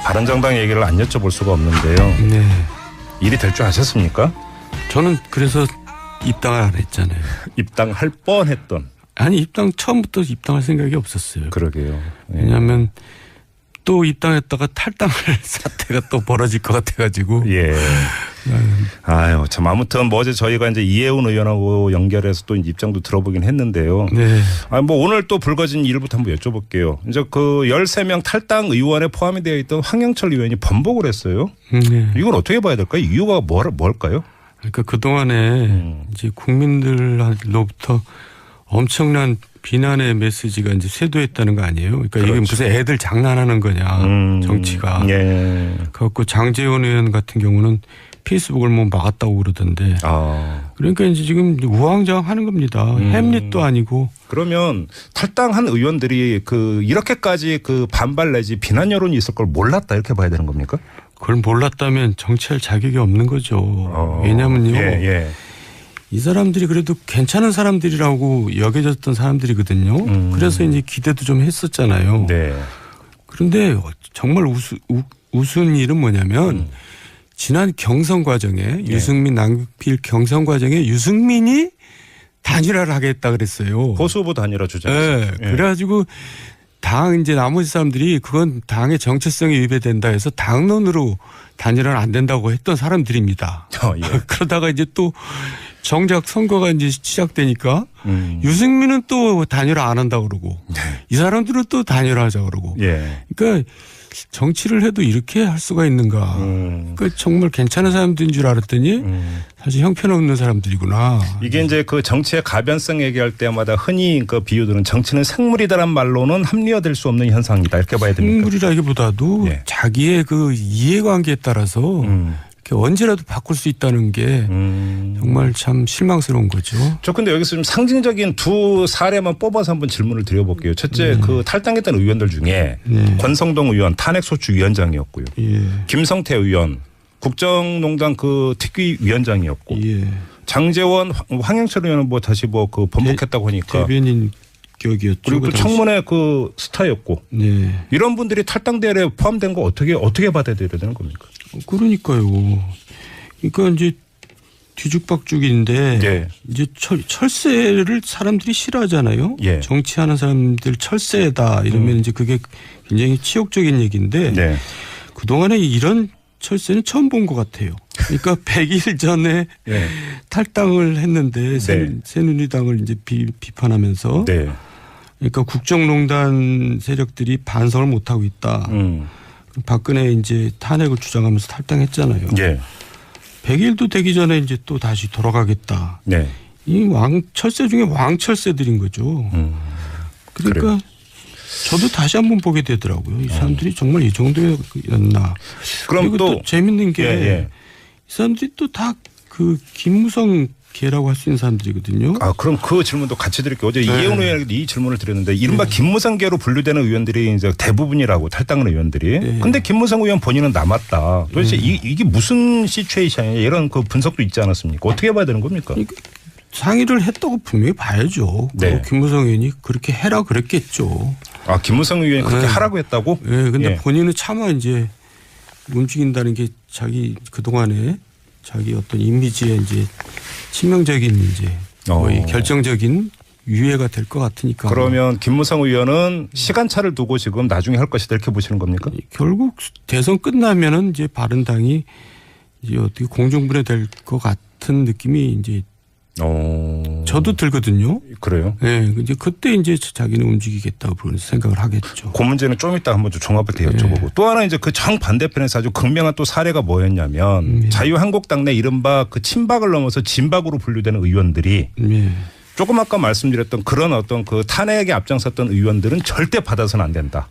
바른정당 얘기를 안 여쭤볼 수가 없는데요. 네. 일이 될 줄 아셨습니까? 저는 그래서 입당을 안 했잖아요. 입당할 뻔했던. 아니 입당 처음부터 입당할 생각이 없었어요. 그러게요. 네. 왜냐하면 또 입당했다가 탈당할 사태가 또 벌어질 것 같아가지고. 예. 아유, 참 아무튼 뭐 어제 저희가 이제 이해운 의원하고 연결해서 또 입장도 들어보긴 했는데요. 네. 뭐 오늘 또 불거진 일부터 한번 여쭤볼게요. 이제 그 13명 탈당 의원에 포함이 되어 있던 황영철 의원이 번복을 했어요. 네. 이건 어떻게 봐야 될까요? 이유가 뭘까요? 그러니까 그동안에 이제 국민들로부터 엄청난 비난의 메시지가 이제 쇄도했다는 거 아니에요? 그러니까 그렇죠. 이게 무슨 애들 장난하는 거냐, 정치가. 예. 그래갖고 장제원 의원 같은 경우는 페이스북을 뭐 막았다고 그러던데. 그러니까 이제 지금 우왕좌왕하는 겁니다. 햄릿도 아니고. 그러면 탈당한 의원들이 그 이렇게까지 그 반발 내지 비난 여론이 있을 걸 몰랐다 이렇게 봐야 되는 겁니까? 그걸 몰랐다면 정치할 자격이 없는 거죠. 왜냐면요. 이 사람들이 그래도 괜찮은 사람들이라고 여겨졌던 사람들이거든요. 그래서 이제 기대도 좀 했었잖아요. 네. 그런데 정말 우스운 일은 뭐냐면 지난 경선 과정에 유승민 남길 경선 과정에 유승민이 단일화를 하겠다 그랬어요. 보수 후보 단일화 주장했었죠. 네. 그래가지고 당 이제 나머지 사람들이 그건 당의 정체성이 위배된다 해서 당론으로 단일화는 안 된다고 했던 사람들입니다. 예. 그러다가 이제 또 정작 선거가 이제 시작되니까 유승민은 또 단일화 안 한다고 그러고 이 사람들은 또 단일화 하자고 그러고. 예. 그러니까 정치를 해도 이렇게 할 수가 있는가. 그러니까 정말 괜찮은 사람들인 줄 알았더니 사실 형편없는 사람들이구나. 이게 이제 그 정치의 가변성 얘기할 때마다 흔히 그 비유들은 정치는 생물이다란 말로는 합리화될 수 없는 현상이다 이렇게 봐야 됩니까? 생물이라기보다도 예. 자기의 그 이해관계에 따라서 이렇게 언제라도 바꿀 수 있다는 게 정말 참 실망스러운 거죠. 저 근데 여기서 좀 상징적인 두 사례만 뽑아서 한번 질문을 드려볼게요. 첫째 그 탈당했던 의원들 중에 권성동 의원 탄핵소추 위원장이었고요. 예. 김성태 의원 국정농단 그 특위위원장이었고 장제원 황영철 의원은 뭐 다시 뭐 그 번복했다고 하니까 대변인 격이었죠. 그리고 또 청문회 그 스타였고 이런 분들이 탈당 대회에 포함된 거 어떻게 받아들여야 되는 겁니까? 그러니까요. 그러니까 이제 뒤죽박죽인데 예. 이제 철새를 사람들이 싫어하잖아요. 예. 정치하는 사람들 철새다 이러면 이제 그게 굉장히 치욕적인 얘기인데 그동안에 이런 철새는 처음 본 것 같아요. 그러니까 100일 전에 예. 탈당을 했는데 새누리당을 이제 비판하면서 그러니까 국정농단 세력들이 반성을 못하고 있다. 박근혜 이제 탄핵을 주장하면서 탈당했잖아요. 100일도 되기 전에 이제 또 다시 돌아가겠다. 이 철새 중에 왕철새들인 거죠. 그러니까 그래요. 저도 다시 한번 보게 되더라고요. 이 사람들이 정말 이 정도였나. 그럼 그리고 또 재밌는 게 이 사람들이 또 다 그 김무성 계라고 할 수 있는 사람들이거든요. 그럼 그 질문도 같이 드릴게요. 어제 이해운 의원에게 이 질문을 드렸는데 이른바 김무성계로 분류되는 의원들이 이제 대부분이라고 탈당한 의원들이. 근데 김무성 의원 본인은 남았다. 도대체 이게 무슨 시츄에이션이냐 이런 그 분석도 있지 않았습니까? 어떻게 봐야 되는 겁니까? 그러니까 상의를 했다고 분명히 봐야죠. 김무성 의원이 그렇게 해라 그랬겠죠. 김무성 의원이 그렇게 하라고 했다고? 근데 본인은 차마 이제 움직인다는 게 자기 그동안에 자기 어떤 이미지에 이제 치명적인 이제 거의 결정적인 유해가 될 것 같으니까. 그러면 김무성 의원은 시간차를 두고 지금 나중에 할 것이다 이렇게 보시는 겁니까? 결국 대선 끝나면은 이제 바른당이 이제 어떻게 공중분해될 것 같은 느낌이 이제 저도 들거든요. 그래요? 네, 이제 그때 이제 자기는 움직이겠다고 그런 생각을 하겠죠. 그 문제는 좀 이따 한번 좀 종합을 여쭤보고 또 하나 이제 그 정반대편에서 아주 극명한 또 사례가 뭐였냐면 자유한국당 내 이른바 그 친박을 넘어서 진박으로 분류되는 의원들이 조금 아까 말씀드렸던 그런 어떤 그 탄핵에 앞장섰던 의원들은 절대 받아서는 안 된다.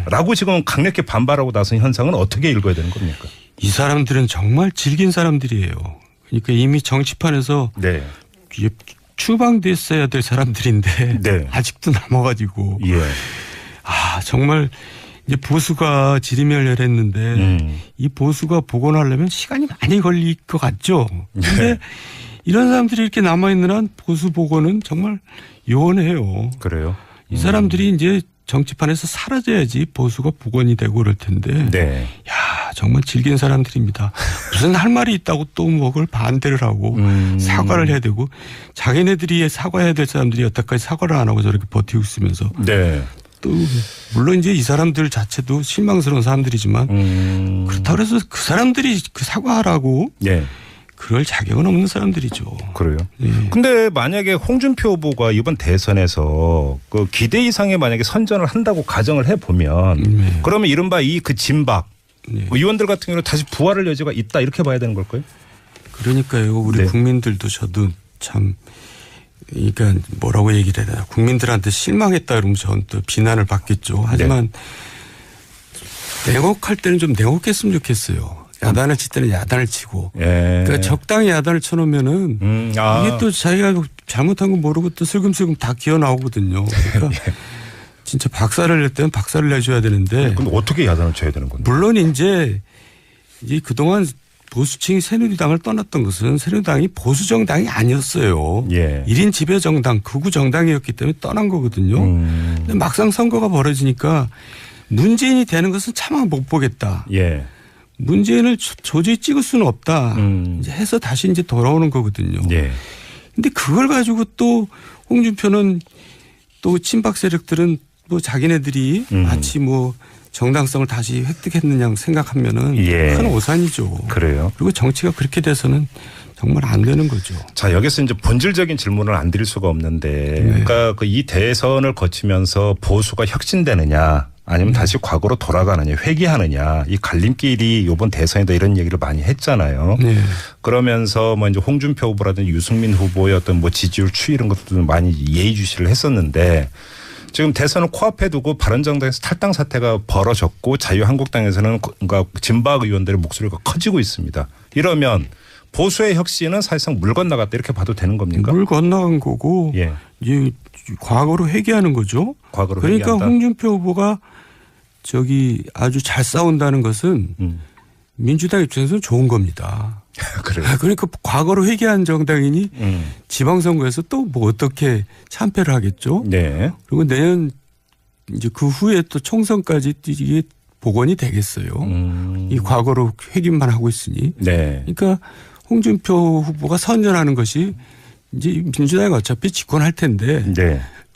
라고 지금 강력히 반발하고 나선 현상은 어떻게 읽어야 되는 겁니까? 이 사람들은 정말 질긴 사람들이에요. 그러니까 이미 정치판에서 추방됐어야 될 사람들인데 아직도 남아가지고 정말 이제 보수가 지리멸렬했는데 이 보수가 복원하려면 시간이 많이 걸릴 것 같죠. 그런데 이런 사람들이 이렇게 남아있는 한 보수 복원은 정말 요원해요. 그래요? 이 사람들이 이제 정치판에서 사라져야지 보수가 복원이 되고 그럴 텐데. 네. 야, 정말 질긴 사람들입니다. 무슨 할 말이 있다고 또 뭐 그걸 반대를 하고 사과를 해야 되고 자기네들이 사과해야 될 사람들이 여태까지 사과를 안 하고 저렇게 버티고 있으면서. 네. 또 물론 이제 이 사람들 자체도 실망스러운 사람들이지만 그렇다고 해서 그 사람들이 그 사과하라고 네. 그럴 자격은 없는 사람들이죠. 그래요. 예. 근데 만약에 홍준표 후보가 이번 대선에서 그 기대 이상의 만약에 선전을 한다고 가정을 해보면 그러면 이른바 이 그 진박 의원들 같은 경우는 다시 부활할 여지가 있다 이렇게 봐야 되는 걸까요? 그러니까요. 우리 국민들도 저도 참 그러니까 뭐라고 얘기를 해야 되나. 국민들한테 실망했다 그러면 저는 또 비난을 받겠죠. 하지만 냉혹할 때는 좀 냉혹했으면 좋겠어요. 야단을 칠 때는 야단을 치고. 그러니까 적당히 야단을 쳐놓으면은 이게 또 자기가 잘못한 거 모르고 또 슬금슬금 다 기어 나오거든요. 그러니까 진짜 박살을 낼 때는 박살을 내줘야 되는데. 그럼 어떻게 야단을 쳐야 되는 건데? 물론 이제 그동안 보수층이 새누리당을 떠났던 것은 새누리당이 보수정당이 아니었어요. 1인 지배정당, 극우 정당이었기 때문에 떠난 거거든요. 근데 막상 선거가 벌어지니까 문재인이 되는 것은 차마 못 보겠다. 문재인을 도저히 찍을 수는 없다. 이제 해서 다시 이제 돌아오는 거거든요. 근데 그걸 가지고 또 홍준표는 또 친박 세력들은 뭐 자기네들이 마치 뭐 정당성을 다시 획득했느냐 생각하면은 큰 오산이죠. 그래요. 그리고 정치가 그렇게 돼서는 정말 안 되는 거죠. 자, 여기서 이제 본질적인 질문을 안 드릴 수가 없는데 그러니까 그 이 대선을 거치면서 보수가 혁신되느냐 아니면 다시 과거로 돌아가느냐 회귀하느냐 이 갈림길이 이번 대선이다 이런 얘기를 많이 했잖아요. 그러면서 뭐 이제 홍준표 후보라든지 유승민 후보의 어떤 뭐 지지율 추이 이런 것도 많이 예의주시를 했었는데 지금 대선을 코앞에 두고 바른정당에서 탈당 사태가 벌어졌고 자유한국당에서는 그러니까 진박 의원들의 목소리가 커지고 있습니다. 이러면 보수의 혁신은 사실상 물 건너갔다 이렇게 봐도 되는 겁니까? 물 건너간 거고 이제 과거로 회귀하는 거죠. 과거로 그러니까 회귀한다. 홍준표 후보가 아주 잘 싸운다는 것은 민주당 입장에서는 좋은 겁니다. 그래요. 그러니까 과거로 회귀한 정당이니 지방선거에서 또 뭐 어떻게 참패를 하겠죠. 그리고 내년 이제 그 후에 또 총선까지 이게 복원이 되겠어요. 이 과거로 회귀만 하고 있으니. 그러니까 홍준표 후보가 선전하는 것이 이제 민주당이 어차피 집권할 텐데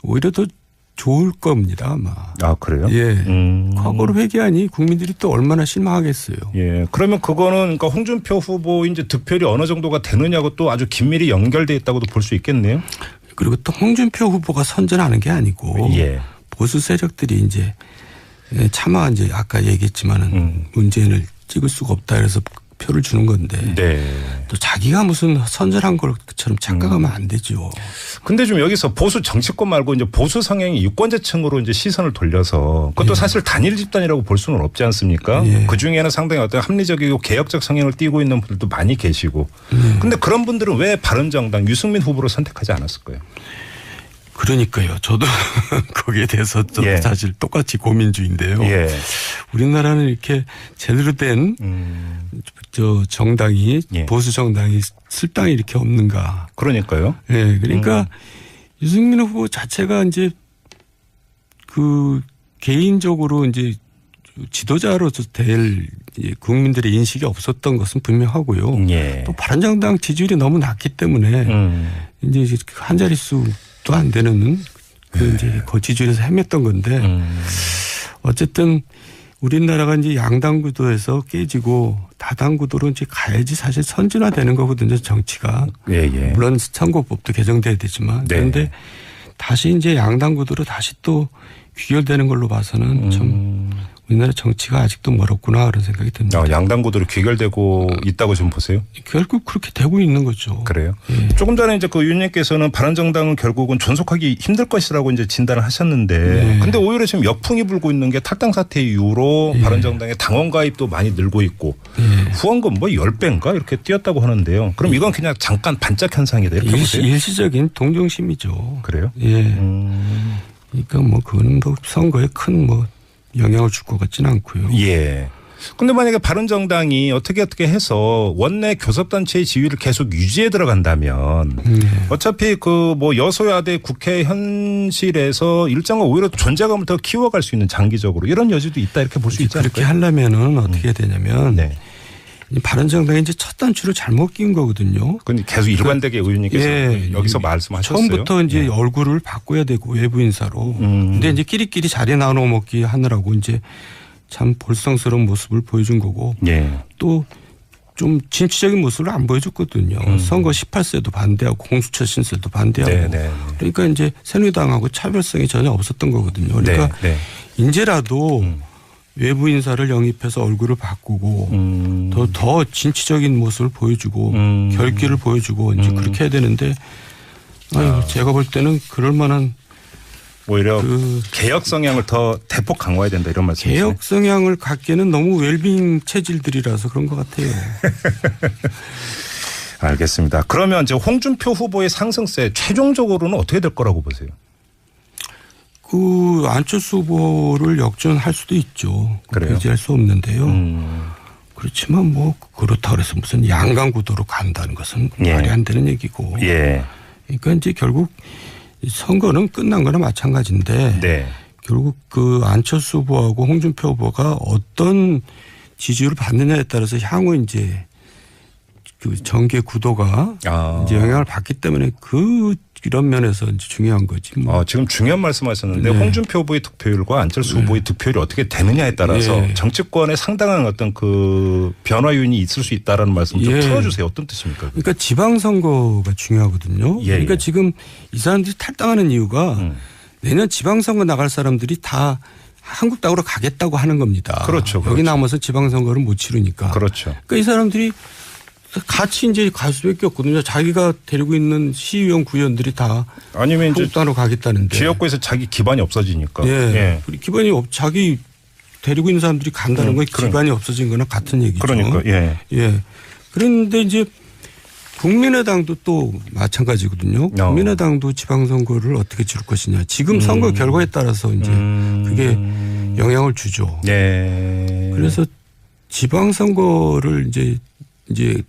오히려 더 좋을 겁니다, 아마. 아, 그래요? 과거로 회귀하니 국민들이 또 얼마나 실망하겠어요. 그러면 그거는 그러니까 홍준표 후보 이제 득표율이 어느 정도가 되느냐고 또 아주 긴밀히 연결돼 있다고도 볼 수 있겠네요. 그리고 또 홍준표 후보가 선전하는 게 아니고 보수 세력들이 이제 차마 이제 아까 얘기했지만은 문재인을 찍을 수가 없다 그래서 표를 주는 건데 또 자기가 무슨 선전한 것처럼 착각하면 안 되죠. 근데 좀 여기서 보수 정치권 말고 이제 보수 성향이 유권자층으로 이제 시선을 돌려서 그것도 사실 단일 집단이라고 볼 수는 없지 않습니까? 그 중에는 상당히 어떤 합리적이고 개혁적 성향을 띠고 있는 분들도 많이 계시고. 근데 그런 분들은 왜 바른정당 유승민 후보를 선택하지 않았을까요? 그러니까요. 저도 거기에 대해서 저도 사실 똑같이 고민 중인데요. 우리나라는 이렇게 제대로 된 정당이 보수 정당이 쓸 땅이 이렇게 없는가. 그러니까요. 그러니까 유승민 후보 자체가 이제 그 개인적으로 이제 지도자로서 될 국민들의 인식이 없었던 것은 분명하고요. 또 바른정당 지지율이 너무 낮기 때문에 이제 한 자릿수도 안 되는 그 이제 지지율에서 헤맸던 건데 어쨌든 우리나라가 이제 양당 구도에서 깨지고 다당 구도로 이제 가야지 사실 선진화되는 거거든요, 정치가. 물론 선거법도 개정돼야 되지만 그런데 다시 이제 양당 구도로 다시 또 귀결되는 걸로 봐서는 좀 우리나라 정치가 아직도 멀었구나 그런 생각이 듭니다. 양당 구도로 귀결되고 있다고 좀 보세요? 결국 그렇게 되고 있는 거죠. 그래요? 조금 전에 이제 그 의원님께서는 바른정당은 결국은 존속하기 힘들 것이라고 이제 진단을 하셨는데 근데 오히려 지금 역풍이 불고 있는 게 탈당 사태 이후로 바른정당의 당원 가입도 많이 늘고 있고 후원금 뭐 10배인가 이렇게 뛰었다고 하는데요. 그럼 이건 그냥 잠깐 반짝 현상이다 이렇게 보세요? 일시적인 동정심이죠. 그래요? 그러니까 뭐 그거는 뭐 선거에 큰 뭐 영향을 줄 것 같지는 않고요. 근데 만약에 바른정당이 어떻게 해서 원내 교섭단체의 지위를 계속 유지해 들어간다면 어차피 그 뭐 여소야대 국회 현실에서 일정한 오히려 존재감을 더 키워갈 수 있는 장기적으로 이런 여지도 있다 이렇게 볼 수 있지 않을까요? 그렇게 하려면은 어떻게 되냐면 네. 바른정당이 이제 첫 단추를 잘못 낀 거거든요. 근데 계속 일관되게 의원님께서 예, 여기서 말씀하셨어요. 처음부터 이제 얼굴을 바꿔야 되고 외부 인사로. 근데 이제 끼리끼리 자리 나눠 먹기 하느라고 이제 참 볼썽스러운 모습을 보여준 거고. 예. 또 좀 진취적인 모습을 안 보여줬거든요. 선거 18세도 반대하고 공수처 신설도 반대하고. 네네. 그러니까 이제 새누리당하고 차별성이 전혀 없었던 거거든요. 그러니까 네. 이제라도 외부 인사를 영입해서 얼굴을 바꾸고 더 진취적인 모습을 보여주고 결기를 보여주고 이제 그렇게 해야 되는데 제가 볼 때는 그럴 만한 오히려 개혁 성향을 더 대폭 강화해야 된다 이런 말씀이시죠? 개혁 성향을 갖기에는 너무 웰빙 체질들이라서 그런 것 같아요. 알겠습니다. 그러면 이제 홍준표 후보의 상승세 최종적으로는 어떻게 될 거라고 보세요? 그 안철수 후보를 역전할 수도 있죠. 배제할 수 없는데요. 그렇지만 뭐 그렇다고 해서 무슨 양강구도로 간다는 것은 말이 안 되는 얘기고. 예. 그러니까 이제 결국 선거는 끝난 거나 마찬가지인데 네. 결국 그 안철수 후보하고 홍준표 후보가 어떤 지지율을 받느냐에 따라서 향후 이제 그 정계 구도가 이제 영향을 받기 때문에 이런 면에서 이제 중요한 거지. 뭐. 지금 중요한 말씀하셨는데 홍준표 후보의 득표율과 안철수 후보의 득표율이 어떻게 되느냐에 따라서 정치권에 상당한 어떤 그 변화 요인이 있을 수 있다라는 말씀 좀 풀어주세요. 어떤 뜻입니까? 그러니까 지방선거가 중요하거든요. 그러니까 지금 이 사람들이 탈당하는 이유가 내년 지방선거 나갈 사람들이 다 한국당으로 가겠다고 하는 겁니다. 그렇죠. 여기 남아서 지방선거를 못 치르니까. 그렇죠. 그러니까 이 사람들이 같이 이제 갈 수밖에 없거든요. 자기가 데리고 있는 시의원 구의원들이 다 아니면 한국당으로 가겠다는데 지역구에서 자기 기반이 없어지니까. 기반이 자기 데리고 있는 사람들이 간다는 건 기반이 없어진 거나 같은 얘기죠. 그러니까 그런데 이제 국민의당도 또 마찬가지거든요. 국민의당도 지방선거를 어떻게 치를 것이냐. 지금 선거 결과에 따라서 이제 그게 영향을 주죠. 그래서 지방선거를 이제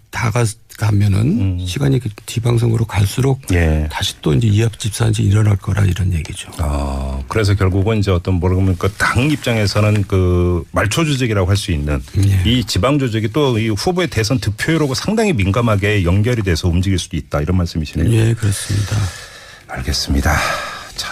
다 가면은 시간이 지방선거로 갈수록 다시 또 이제 이합집산이 일어날 거라 이런 얘기죠. 그래서 결국은 이제 어떤 모르면 그 당 입장에서는 그 말초 조직이라고 할 수 있는 이 지방 조직이 또 이 후보의 대선 득표율하고 상당히 민감하게 연결이 돼서 움직일 수도 있다 이런 말씀이시네요. 예, 그렇습니다. 알겠습니다. 자,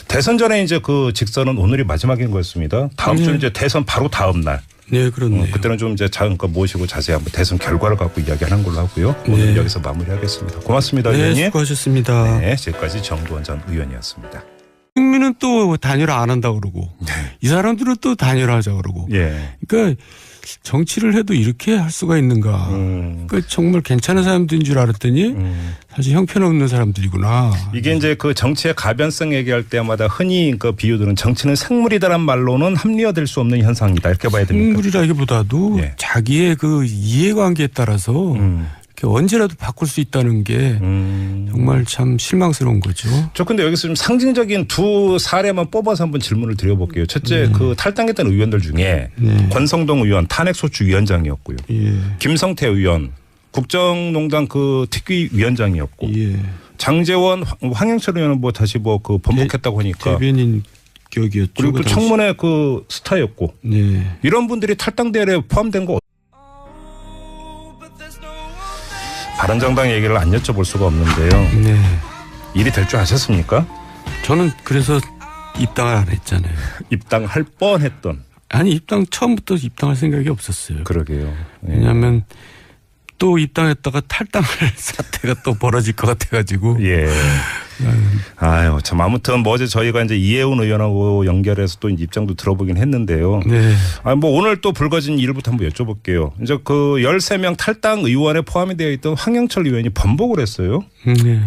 대선 전에 이제 그 직선은 오늘이 마지막인 거였습니다. 다음 주 이제 대선 바로 다음 날. 네, 그렇네요. 그때는 좀 이제 잠깐 모시고 자세히 한번 대선 결과를 갖고 이야기하는 걸로 하고요. 오늘 여기서 마무리하겠습니다. 고맙습니다, 의원님. 수고하셨습니다. 네, 지금까지 정두원 전 의원이었습니다. 국민은 또 단일화 안 한다고 그러고 이 사람들은 또 단일화하자고 그러고 그러니까 정치를 해도 이렇게 할 수가 있는가. 그러니까 정말 괜찮은 사람들인 줄 알았더니 사실 형편없는 사람들이구나. 이게 이제 그 정치의 가변성 얘기할 때마다 흔히 그 비유들은 정치는 생물이다란 말로는 합리화될 수 없는 현상이다. 이렇게 봐야 됩니까? 생물이라기보다도 자기의 그 이해관계에 따라서 언제라도 바꿀 수 있다는 게 정말 참 실망스러운 거죠. 저 근데 여기서 좀 상징적인 두 사례만 뽑아서 한번 질문을 드려볼게요. 첫째 그 탈당했던 의원들 중에 권성동 의원 탄핵소추위원장이었고요. 김성태 의원 국정농단 그 특위위원장이었고 장제원 황영철 의원은 뭐 다시 뭐 그 번복했다고 하니까 대변인 격이었죠. 그리고 또 청문회 그 스타였고 이런 분들이 탈당 대회에 포함된 거 바른정당 얘기를 안 여쭤볼 수가 없는데요. 일이 될 줄 아셨습니까? 저는 그래서 입당을 안 했잖아요. 입당할 뻔했던. 아니 처음부터 입당할 생각이 없었어요. 그러게요. 왜냐하면 또 입당했다가 탈당할 사태가 또 벌어질 것 같아가지고. 아유, 참 아무튼 뭐 어제 저희가 이제 이해운 의원하고 연결해서 또 입장도 들어보긴 했는데요. 뭐 오늘 또 불거진 일부터 한번 여쭤볼게요. 이제 그 13명 탈당 의원에 포함이 되어 있던 황영철 의원이 번복을 했어요.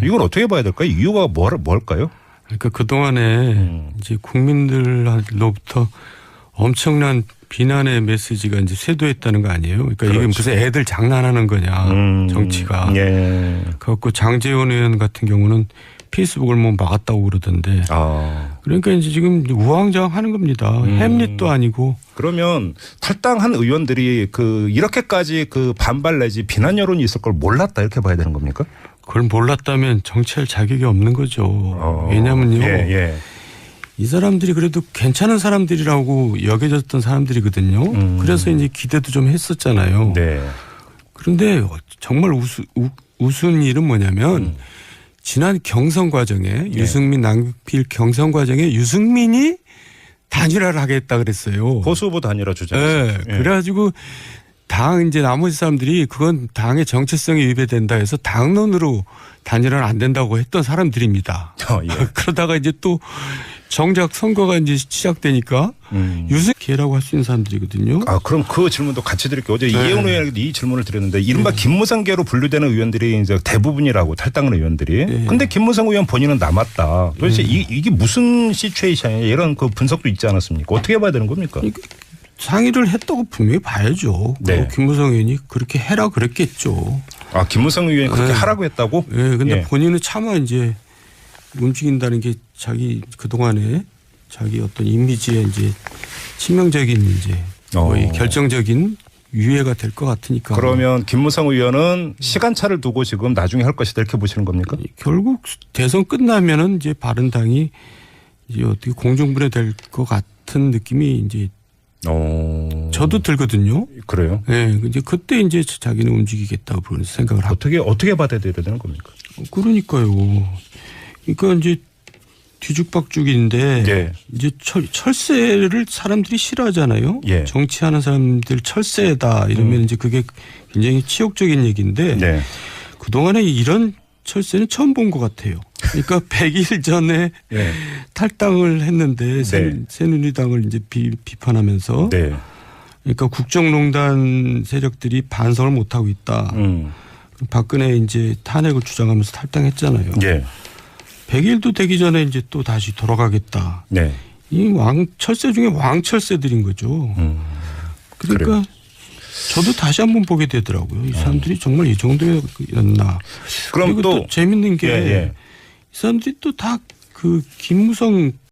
이걸 어떻게 봐야 될까요? 이유가 뭘까요? 그러니까 그동안에 이제 국민들로부터 엄청난 비난의 메시지가 이제 쇄도했다는 거 아니에요? 그러니까 이게 무슨 애들 장난하는 거냐, 정치가. 그래갖고 장제원 의원 같은 경우는 페이스북을 뭐 막았다고 그러던데. 그러니까 이제 지금 우왕좌왕 하는 겁니다. 햄릿도 아니고 그러면 탈당한 의원들이 이렇게까지 반발 내지 비난 여론이 있을 걸 몰랐다 이렇게 봐야 되는 겁니까? 그걸 몰랐다면 정치할 자격이 없는 거죠. 왜냐면요. 이 사람들이 그래도 괜찮은 사람들이라고 여겨졌던 사람들이거든요. 그래서 이제 기대도 좀 했었잖아요. 네. 그런데 정말 우스운 일은 뭐냐면 지난 경선 과정에 유승민 남길 경선 과정에 유승민이 단일화를 하겠다 그랬어요. 보수 후보 단일화 주장했어요. 네. 그래가지고 당 이제 나머지 사람들이 그건 당의 정체성이 위배된다 해서 당론으로 단일화는 안 된다고 했던 사람들입니다. 그러다가 이제 또 정작 선거가 이제 시작되니까 유승기라고 할 수 있는 사람들이거든요. 그럼 그 질문도 같이 드릴게요. 어제 이혜원 의원에게 이 질문을 드렸는데 이른바 김무성계로 분류되는 의원들이 이제 대부분이라고 탈당한 의원들이. 근데 김무성 의원 본인은 남았다. 도대체 이게 무슨 시츄에이션이냐 이런 분석도 있지 않았습니까? 어떻게 봐야 되는 겁니까? 상의를 했다고 분명히 봐야죠. 네. 김무성 의원이 그렇게 해라 그랬겠죠. 김무성 의원이 그렇게 하라고 했다고? 네. 근데 본인은 차마 이제 움직인다는 게 자기 그동안에 자기 어떤 이미지에 이제 치명적인 이제 거의 결정적인 유해가 될 것 같으니까. 그러면 김무성 의원은 시간차를 두고 지금 나중에 할 것이다 이렇게 보시는 겁니까? 결국 대선 끝나면은 이제 바른당이 이제 어떻게 공중분해될 것 같은 느낌이 이제 저도 들거든요. 그래요? 네. 이제 그때 이제 자기는 움직이겠다고 그런 생각을 하고. 어떻게 받아들여야 되는 겁니까? 그러니까요. 그러니까 이제 뒤죽박죽인데 네. 이제 철새를 사람들이 싫어하잖아요. 예. 정치하는 사람들 철새다 이러면 이제 그게 굉장히 치욕적인 얘기인데 네. 그동안에 이런 철새는 처음 본 것 같아요. 그러니까 100일 전에 네. 탈당을 했는데 새누리당을 이제 비판하면서 그러니까 국정농단 세력들이 반성을 못하고 있다. 박근혜 이제 탄핵을 주장하면서 탈당했잖아요. 100일도 되기 전에 이제 또 다시 돌아가겠다. 이 철새 중에 왕철새들인 거죠. 그러니까 그래요. 저도 다시 한번 보게 되더라고요. 이 사람들이 정말 이 정도였나. 그럼 그리고 또 재밌는 게 이 사람들이 또 다 김무성